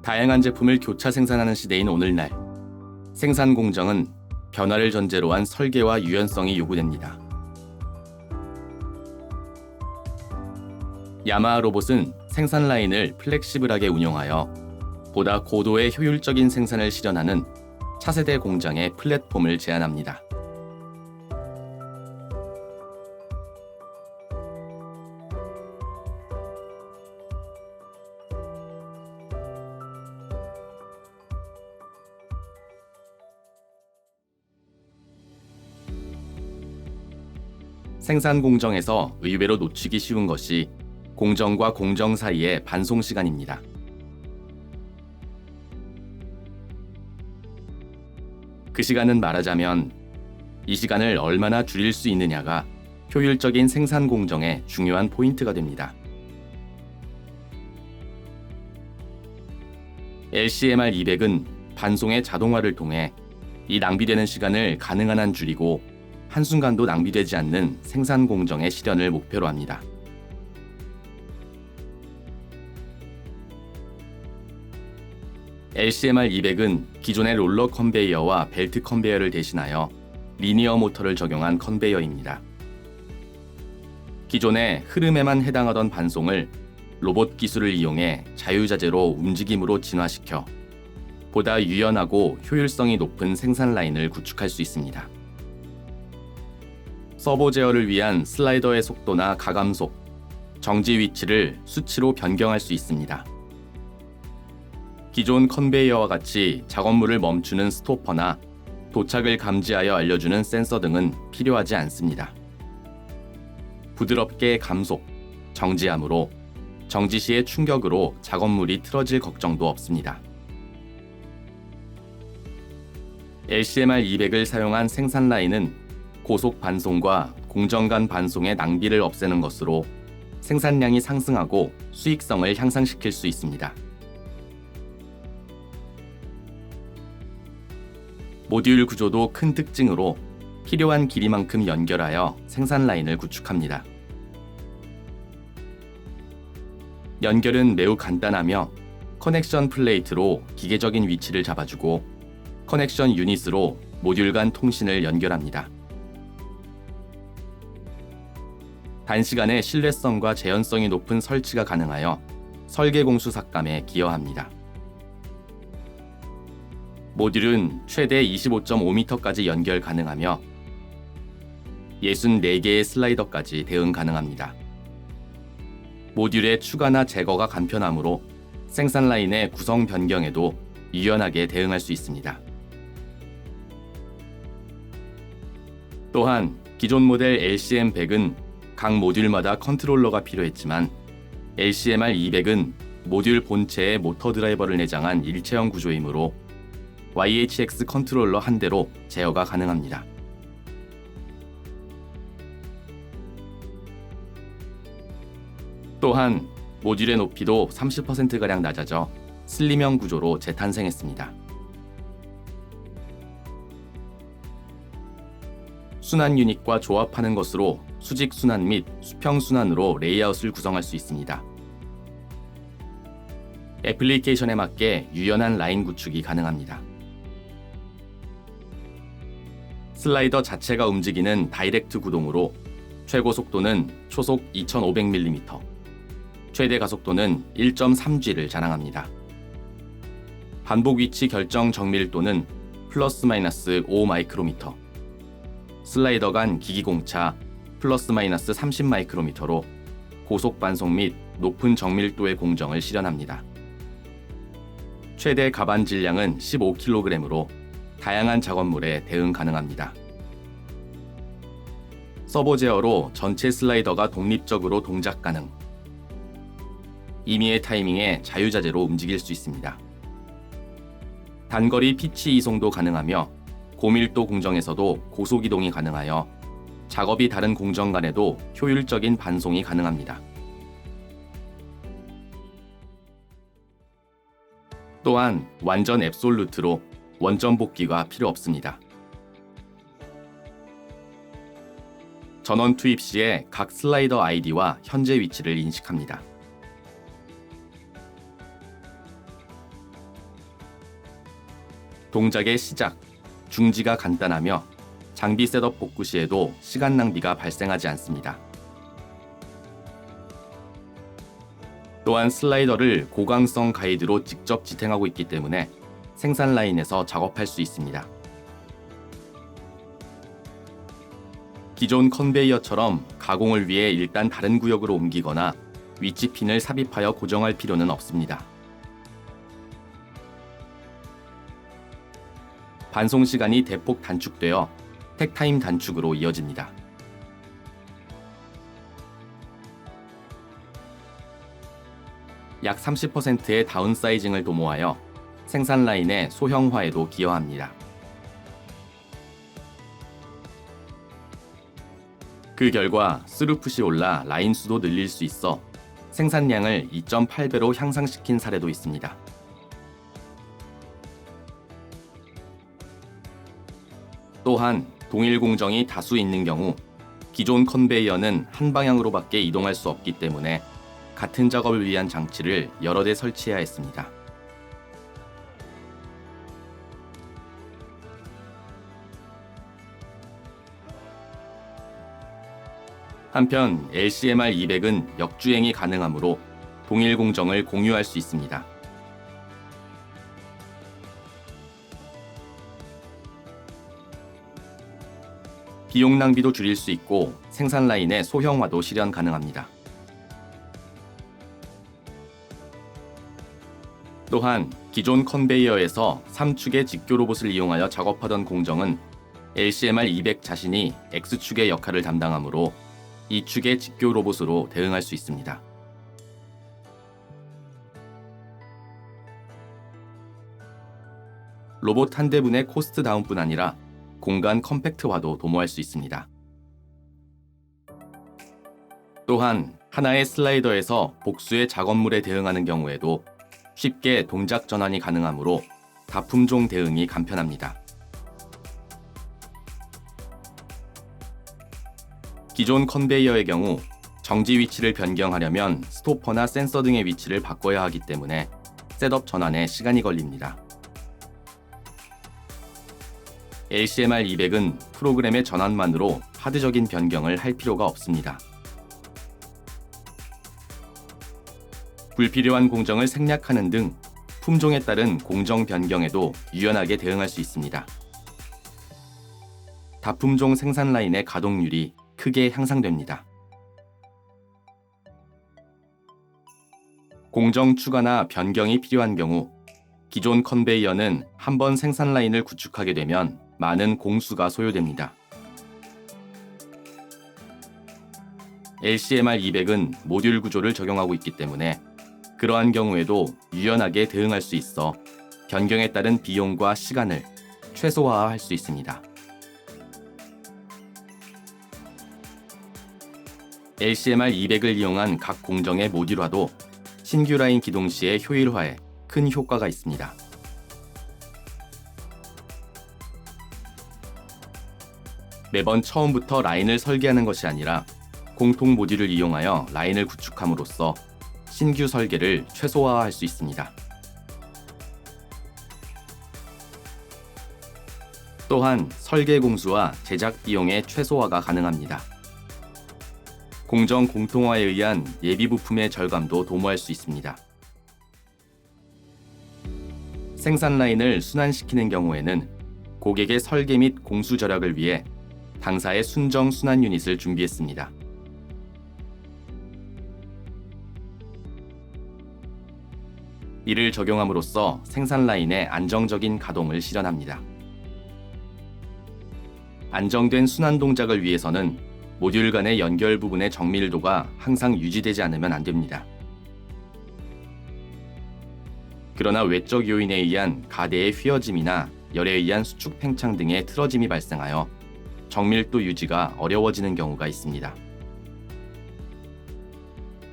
다양한 제품을 교차 생산하는 시대인 오늘날, 생산 공정은 변화를 전제로 한 설계와 유연성이 요구됩니다. 야마하 로봇은 생산 라인을 플렉시블하게 운영하여 보다 고도의 효율적인 생산을 실현하는 차세대 공장의 플랫폼을 제안합니다. 생산 공정에서 의외로 놓치기 쉬운 것이 공정과 공정 사이의 반송 시간입니다. 그 시간은 말하자면 이 시간을 얼마나 줄일 수 있느냐가 효율적인 생산 공정의 중요한 포인트가 됩니다. LCMR200은 반송의 자동화를 통해 이 낭비되는 시간을 가능한 한 줄이고 한순간도 낭비되지 않는 생산 공정의 실현을 목표로 합니다. LCMR200은 기존의 롤러 컨베이어와 벨트 컨베이어를 대신하여 리니어 모터를 적용한 컨베이어입니다. 기존의 흐름에만 해당하던 반송을 로봇 기술을 이용해 자유자재로 움직임으로 진화시켜 보다 유연하고 효율성이 높은 생산 라인을 구축할 수 있습니다. 서버 제어를 위한 슬라이더의 속도나 가감속, 정지 위치를 수치로 변경할 수 있습니다. 기존 컨베이어와 같이 작업물을 멈추는 스토퍼나 도착을 감지하여 알려주는 센서 등은 필요하지 않습니다. 부드럽게 감속, 정지함으로 정지 시의 충격으로 작업물이 틀어질 걱정도 없습니다. LCMR200을 사용한 생산 라인은 고속 반송과 공정 간 반송의 낭비를 없애는 것으로 생산량이 상승하고 수익성을 향상시킬 수 있습니다. 모듈 구조도 큰 특징으로 필요한 길이만큼 연결하여 생산 라인을 구축합니다. 연결은 매우 간단하며 커넥션 플레이트로 기계적인 위치를 잡아주고 커넥션 유닛으로 모듈 간 통신을 연결합니다. 단시간에 신뢰성과 재현성이 높은 설치가 가능하여 설계 공수 삭감에 기여합니다. 모듈은 최대 25.5m까지 연결 가능하며 64개의 슬라이더까지 대응 가능합니다. 모듈의 추가나 제거가 간편하므로 생산 라인의 구성 변경에도 유연하게 대응할 수 있습니다. 또한 기존 모델 LCM100은 각 모듈마다 컨트롤러가 필요했지만 LCMR200은 모듈 본체에 모터 드라이버를 내장한 일체형 구조이므로 YHX 컨트롤러 한 대로 제어가 가능합니다. 또한 모듈의 높이도 30%가량 낮아져 슬림형 구조로 재탄생했습니다. 순환 유닛과 조합하는 것으로 수직 순환 및 수평 순환으로 레이아웃을 구성할 수 있습니다. 애플리케이션에 맞게 유연한 라인 구축이 가능합니다. 슬라이더 자체가 움직이는 다이렉트 구동으로 최고 속도는 초속 2500mm, 최대 가속도는 1.3G를 자랑합니다. 반복 위치 결정 정밀도는 플러스 마이너스 5 마이크로미터, 슬라이더 간 기기 공차 플러스 마이너스 30 마이크로미터로 고속 반송 및 높은 정밀도의 공정을 실현합니다. 최대 가반 질량은 15kg으로 다양한 작업물에 대응 가능합니다. 서버 제어로 전체 슬라이더가 독립적으로 동작 가능, 임의의 타이밍에 자유자재로 움직일 수 있습니다. 단거리 피치 이송도 가능하며 고밀도 공정에서도 고속 이동이 가능하여 작업이 다른 공정 간에도 효율적인 반송이 가능합니다. 또한 완전 앱솔루트로 원점 복귀가 필요 없습니다. 전원 투입 시에 각 슬라이더 아이디와 현재 위치를 인식합니다. 동작의 시작, 중지가 간단하며 장비 셋업 복구 시에도 시간 낭비가 발생하지 않습니다. 또한 슬라이더를 고강성 가이드로 직접 지탱하고 있기 때문에 생산 라인에서 작업할 수 있습니다. 기존 컨베이어처럼 가공을 위해 일단 다른 구역으로 옮기거나 위치 핀을 삽입하여 고정할 필요는 없습니다. 반송 시간이 대폭 단축되어 택타임 단축으로 이어집니다. 약 30%의 다운사이징을 도모하여 생산 라인의 소형화에도 기여합니다. 그 결과 스루풋이 올라 라인 수도 늘릴 수 있어 생산량을 2.8배로 향상시킨 사례도 있습니다. 또한 동일 공정이 다수 있는 경우 기존 컨베이어는 한 방향으로밖에 이동할 수 없기 때문에 같은 작업을 위한 장치를 여러 대 설치해야 했습니다. 한편 LCMR200은 역주행이 가능하므로 동일 공정을 공유할 수 있습니다. 비용 낭비도 줄일 수 있고 생산 라인의 소형화도 실현 가능합니다. 또한 기존 컨베이어에서 3축의 직교 로봇을 이용하여 작업하던 공정은 LCMR200 자신이 X축의 역할을 담당하므로 2축의 직교 로봇으로 대응할 수 있습니다. 로봇 한 대분의 코스트 다운뿐 아니라 공간 컴팩트화도 도모할 수 있습니다. 또한 하나의 슬라이더에서 복수의 작업물에 대응하는 경우에도 쉽게 동작 전환이 가능하므로 다품종 대응이 간편합니다. 기존 컨베이어의 경우 정지 위치를 변경하려면 스토퍼나 센서 등의 위치를 바꿔야 하기 때문에 셋업 전환에 시간이 걸립니다. LCMR200은 프로그램의 전환만으로 하드적인 변경을 할 필요가 없습니다. 불필요한 공정을 생략하는 등 품종에 따른 공정 변경에도 유연하게 대응할 수 있습니다. 다품종 생산 라인의 가동률이 크게 향상됩니다. 공정 추가나 변경이 필요한 경우 기존 컨베이어는 한 번 생산 라인을 구축하게 되면 많은 공수가 소요됩니다. LCMR200은 모듈 구조를 적용하고 있기 때문에 그러한 경우에도 유연하게 대응할 수 있어 변경에 따른 비용과 시간을 최소화할 수 있습니다. LCMR200을 이용한 각 공정의 모듈화도 신규 라인 기동 시의 효율화에 큰 효과가 있습니다. 매번 처음부터 라인을 설계하는 것이 아니라 공통 모듈을 이용하여 라인을 구축함으로써 신규 설계를 최소화할 수 있습니다. 또한 설계 공수와 제작 비용의 최소화가 가능합니다. 공정 공통화에 의한 예비 부품의 절감도 도모할 수 있습니다. 생산 라인을 순환시키는 경우에는 고객의 설계 및 공수 절약을 위해 당사의 순정 순환 유닛을 준비했습니다. 이를 적용함으로써 생산 라인의 안정적인 가동을 실현합니다. 안정된 순환 동작을 위해서는 모듈 간의 연결 부분의 정밀도가 항상 유지되지 않으면 안 됩니다. 그러나 외적 요인에 의한 가대의 휘어짐이나 열에 의한 수축 팽창 등의 틀어짐이 발생하여 정밀도 유지가 어려워지는 경우가 있습니다.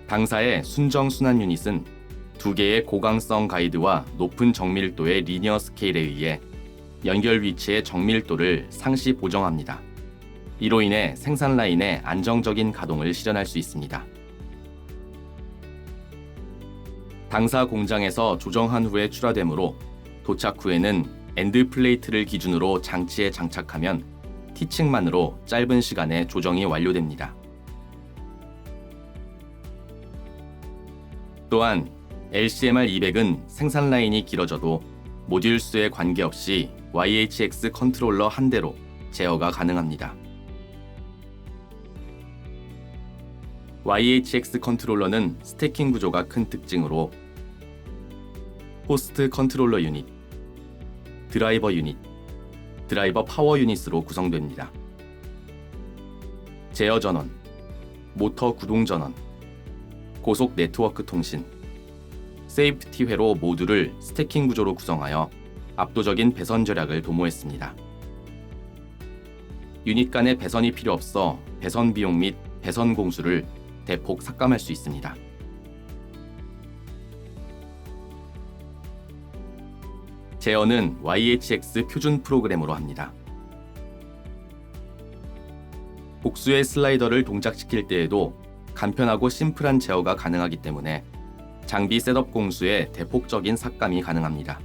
당사의 순정 순환 유닛은 2개의 고강성 가이드와 높은 정밀도의 리니어 스케일에 의해 연결 위치의 정밀도를 상시 보정합니다. 이로 인해 생산 라인의 안정적인 가동을 실현할 수 있습니다. 당사 공장에서 조정한 후에 출하되므로 도착 후에는 엔드 플레이트를 기준으로 장치에 장착하면 T층만으로 짧은 시간에 조정이 완료됩니다. 또한 LCMR200은 생산 라인이 길어져도 모듈 수에 관계없이 YHX 컨트롤러 한 대로 제어가 가능합니다. YHX 컨트롤러는 스태킹 구조가 큰 특징으로 호스트 컨트롤러 유닛, 드라이버 유닛, 드라이버 파워 유닛으로 구성됩니다. 제어 전원, 모터 구동 전원, 고속 네트워크 통신, 세이프티 회로 모두를 스태킹 구조로 구성하여 압도적인 배선 절약을 도모했습니다. 유닛 간의 배선이 필요 없어 배선 비용 및 배선 공수를 대폭 삭감할 수 있습니다. 제어는 YHX 표준 프로그램으로 합니다. 복수의 슬라이더를 동작시킬 때에도 간편하고 심플한 제어가 가능하기 때문에 장비 셋업 공수에 대폭적인 삭감이 가능합니다.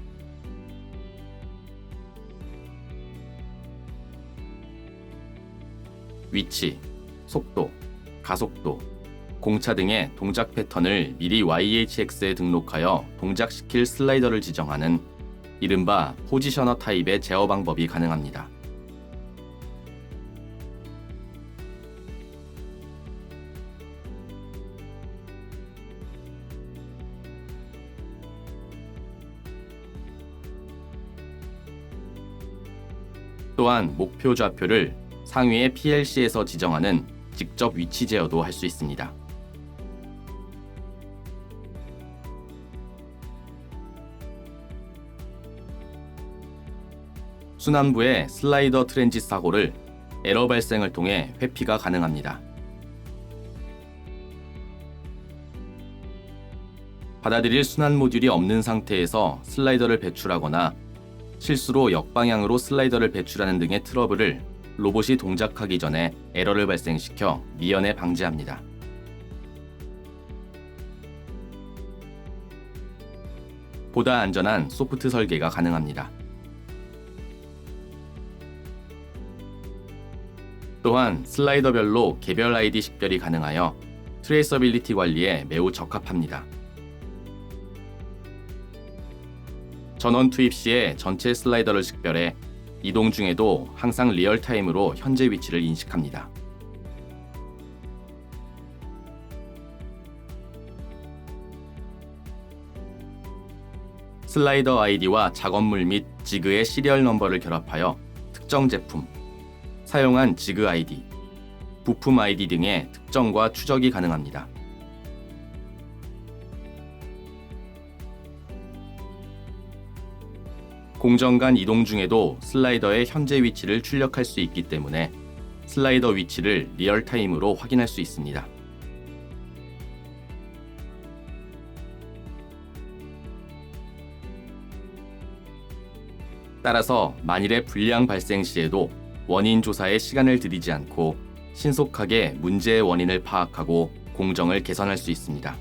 위치, 속도, 가속도, 공차 등의 동작 패턴을 미리 YHX에 등록하여 동작시킬 슬라이더를 지정하는 이른바 포지셔너 타입의 제어 방법이 가능합니다. 또한 목표 좌표를 상위의 PLC에서 지정하는 직접 위치 제어도 할 수 있습니다. 순환부의 슬라이더 트랜짓 사고를 에러 발생을 통해 회피가 가능합니다. 받아들일 순환 모듈이 없는 상태에서 슬라이더를 배출하거나 실수로 역방향으로 슬라이더를 배출하는 등의 트러블을 로봇이 동작하기 전에 에러를 발생시켜 미연에 방지합니다. 보다 안전한 소프트 설계가 가능합니다. 또한 슬라이더별로 개별 아이디 식별이 가능하여 트레이서빌리티 관리에 매우 적합합니다. 전원 투입 시에 전체 슬라이더를 식별해 이동 중에도 항상 리얼타임으로 현재 위치를 인식합니다. 슬라이더 아이디와 작업물 및 지그의 시리얼 넘버를 결합하여 특정 제품, 사용한 지그 아이디, 부품 아이디 등의 특정과 추적이 가능합니다. 공정 간 이동 중에도 슬라이더의 현재 위치를 출력할 수 있기 때문에 슬라이더 위치를 리얼타임으로 확인할 수 있습니다. 따라서 만일의 불량 발생 시에도 원인 조사에 시간을 들이지 않고 신속하게 문제의 원인을 파악하고 공정을 개선할 수 있습니다.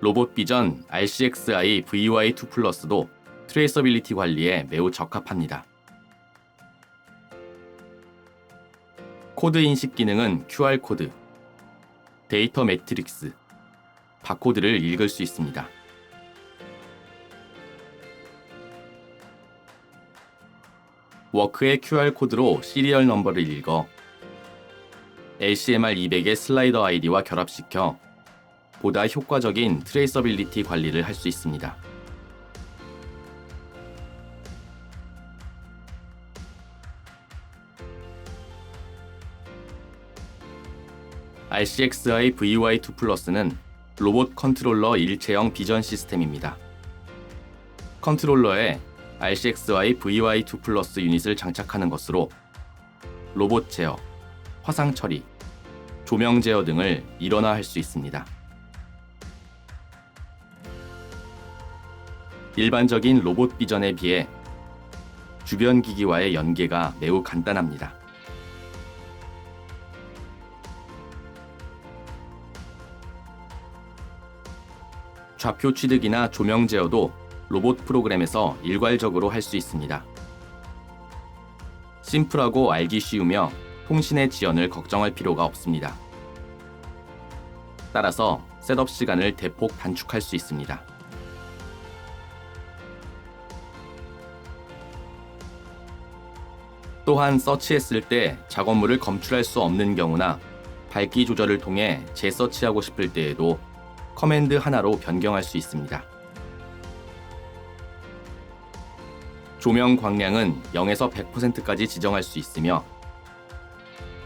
로봇 비전 RCXi VY2 플러스도 트레이서빌리티 관리에 매우 적합합니다. 코드 인식 기능은 QR코드, 데이터 매트릭스, 바코드를 읽을 수 있습니다. 워크의 QR코드로 시리얼 넘버를 읽어 LCMR200의 슬라이더 아이디와 결합시켜 보다 효과적인 트레이서빌리티 관리를 할 수 있습니다. RCXi VY2 플러스는 로봇 컨트롤러 일체형 비전 시스템입니다. 컨트롤러에 RCXi VY2 플러스 유닛을 장착하는 것으로 로봇 제어, 화상 처리, 조명 제어 등을 일원화할 수 있습니다. 일반적인 로봇 비전에 비해 주변 기기와의 연계가 매우 간단합니다. 좌표 취득이나 조명 제어도 로봇 프로그램에서 일괄적으로 할 수 있습니다. 심플하고 알기 쉬우며 통신의 지연을 걱정할 필요가 없습니다. 따라서 셋업 시간을 대폭 단축할 수 있습니다. 또한 서치했을 때 작업물을 검출할 수 없는 경우나 밝기 조절을 통해 재서치하고 싶을 때에도 커맨드 하나로 변경할 수 있습니다. 조명 광량은 0에서 100%까지 지정할 수 있으며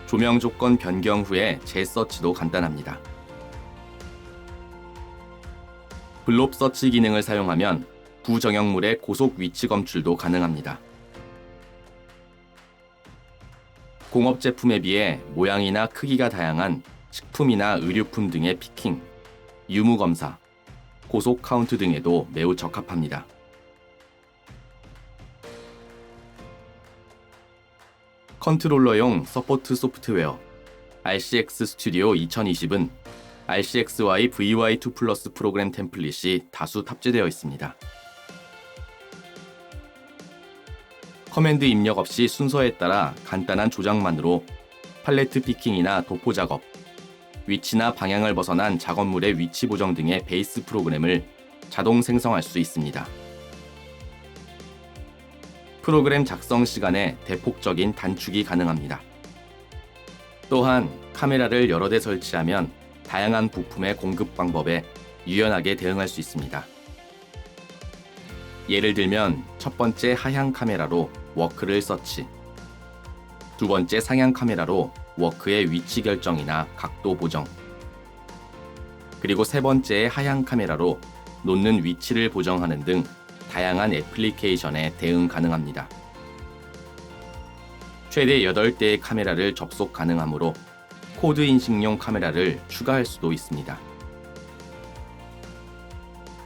조명 조건 변경 후에 재서치도 간단합니다. 블롭 서치 기능을 사용하면 부정형물의 고속 위치 검출도 가능합니다. 공업 제품에 비해 모양이나 크기가 다양한 식품이나 의류품 등의 피킹, 유무 검사, 고속 카운트 등에도 매우 적합합니다. 컨트롤러용 서포트 소프트웨어 RCX 스튜디오 2020은 RCXY VY2 플러스 프로그램 템플릿이 다수 탑재되어 있습니다. 커맨드 입력 없이 순서에 따라 간단한 조작만으로 팔레트 피킹이나 도포 작업, 위치나 방향을 벗어난 작업물의 위치 보정 등의 베이스 프로그램을 자동 생성할 수 있습니다. 프로그램 작성 시간에 대폭적인 단축이 가능합니다. 또한 카메라를 여러 대 설치하면 다양한 부품의 공급 방법에 유연하게 대응할 수 있습니다. 예를 들면 첫 번째 하향 카메라로 워크를 서치, 두 번째 상향 카메라로 워크의 위치 결정이나 각도 보정, 그리고 세 번째 하향 카메라로 놓는 위치를 보정하는 등 다양한 애플리케이션에 대응 가능합니다. 최대 8대의 카메라를 접속 가능하므로 코드 인식용 카메라를 추가할 수도 있습니다.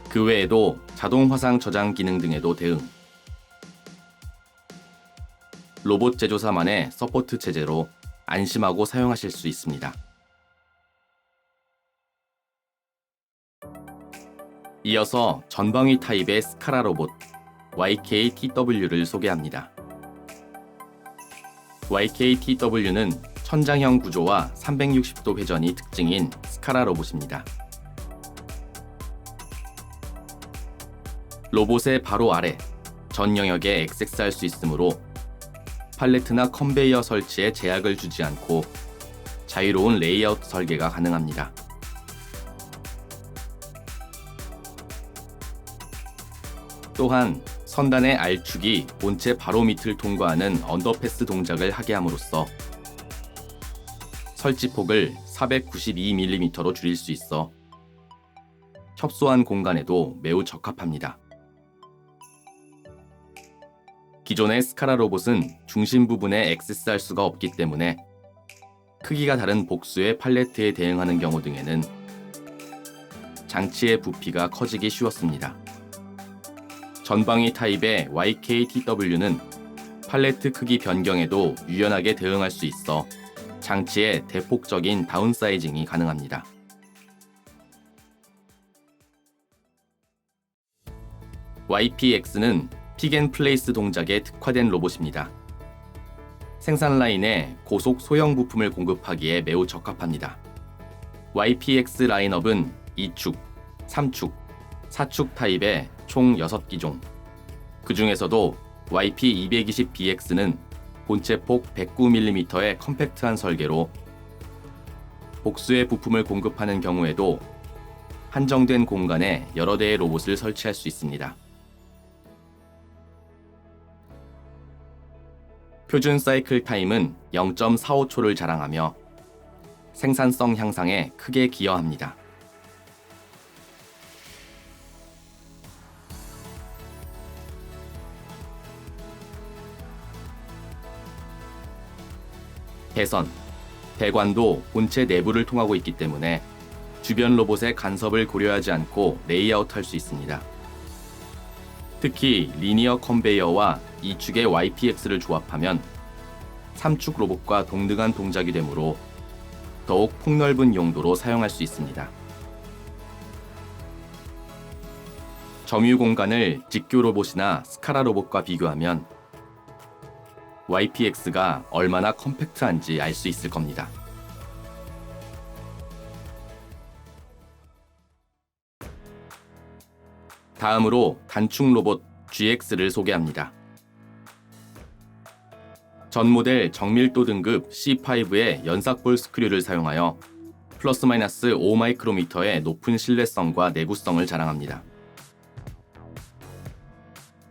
그 외에도 자동 화상 저장 기능 등에도 대응. 로봇 제조사만의 서포트 체제로 안심하고 사용하실 수 있습니다. 이어서 전방위 타입의 스카라 로봇 YK-TW를 소개합니다. YK-TW는 천장형 구조와 360도 회전이 특징인 스카라 로봇입니다. 로봇의 바로 아래 전 영역에 액세스할 수 있으므로 팔레트나 컨베이어 설치에 제약을 주지 않고 자유로운 레이아웃 설계가 가능합니다. 또한 선단의 R축이 본체 바로 밑을 통과하는 언더패스 동작을 하게 함으로써 설치폭을 492mm로 줄일 수 있어 협소한 공간에도 매우 적합합니다. 기존의 스카라 로봇은 중심 부분에 액세스할 수가 없기 때문에 크기가 다른 복수의 팔레트에 대응하는 경우 등에는 장치의 부피가 커지기 쉬웠습니다. 전방위 타입의 YK-TW는 팔레트 크기 변경에도 유연하게 대응할 수 있어 장치의 대폭적인 다운사이징이 가능합니다. YPX는 픽앤플레이스 동작에 특화된 로봇입니다. 생산 라인에 고속 소형 부품을 공급하기에 매우 적합합니다. YPX 라인업은 2축, 3축, 4축 타입의 총 6기종. 그 중에서도 YP220BX는 본체폭 109mm의 컴팩트한 설계로 복수의 부품을 공급하는 경우에도 한정된 공간에 여러 대의 로봇을 설치할 수 있습니다. 표준 사이클 타임은 0.45초를 자랑하며 생산성 향상에 크게 기여합니다. 배선, 배관도 본체 내부를 통하고 있기 때문에 주변 로봇의 간섭을 고려하지 않고 레이아웃할 수 있습니다. 특히 리니어 컨베이어와 2축의 YPX를 조합하면 3축 로봇과 동등한 동작이 되므로 더욱 폭넓은 용도로 사용할 수 있습니다. 점유 공간을 직교 로봇이나 스카라 로봇과 비교하면 YPX가 얼마나 컴팩트한지 알 수 있을 겁니다. 다음으로 단축 로봇 GX를 소개합니다. 전 모델 정밀도 등급 C5의 연삭볼 스크류를 사용하여 플러스 마이너스 5마이크로미터의 높은 신뢰성과 내구성을 자랑합니다.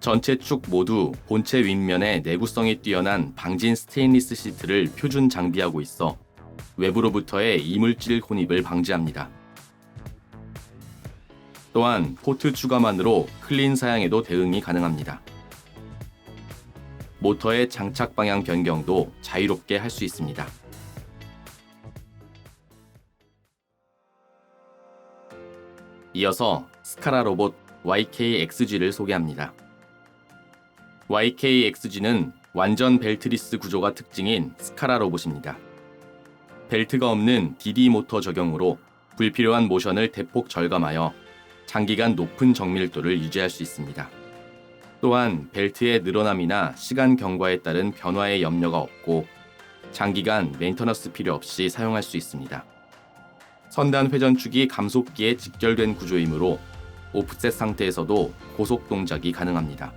전체 축 모두 본체 윗면에 내구성이 뛰어난 방진 스테인리스 시트를 표준 장비하고 있어 외부로부터의 이물질 혼입을 방지합니다. 또한 포트 추가만으로 클린 사양에도 대응이 가능합니다. 모터의 장착 방향 변경도 자유롭게 할 수 있습니다. 이어서 스카라 로봇 YKXG를 소개합니다. YKXG는 완전 벨트리스 구조가 특징인 스카라 로봇입니다. 벨트가 없는 DD 모터 적용으로 불필요한 모션을 대폭 절감하여 장기간 높은 정밀도를 유지할 수 있습니다. 또한 벨트의 늘어남이나 시간 경과에 따른 변화의 염려가 없고 장기간 메인터너스 필요 없이 사용할 수 있습니다. 선단 회전축이 감속기에 직결된 구조이므로 오프셋 상태에서도 고속 동작이 가능합니다.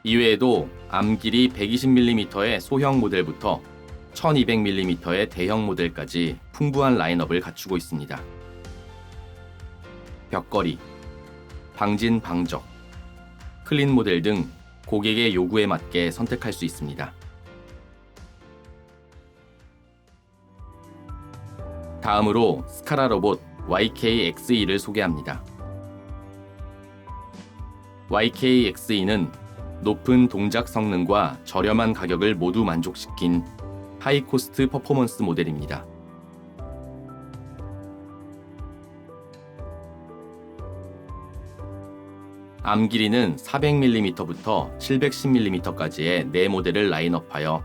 이외에도 암 길이 120mm의 소형 모델부터 1200mm의 대형 모델까지 풍부한 라인업을 갖추고 있습니다. 벽걸이, 방진 방적, 클린 모델 등 고객의 요구에 맞게 선택할 수 있습니다. 다음으로 스카라 로봇 YKXE를 소개합니다. YKXE는 높은 동작 성능과 저렴한 가격을 모두 만족시킨 하이코스트 퍼포먼스 모델입니다. 암 길이는 400mm부터 710mm까지의 4모델을 라인업하여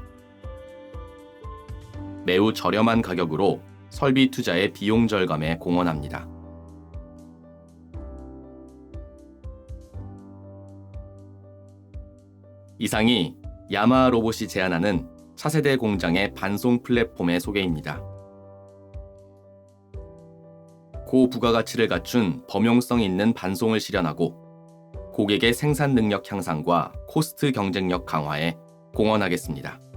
매우 저렴한 가격으로 설비 투자의 비용 절감에 공헌합니다. 이상이 야마하 로봇이 제안하는 차세대 공장의 반송 플랫폼의 소개입니다. 고부가가치를 갖춘 범용성 있는 반송을 실현하고 고객의 생산 능력 향상과 코스트 경쟁력 강화에 공헌하겠습니다.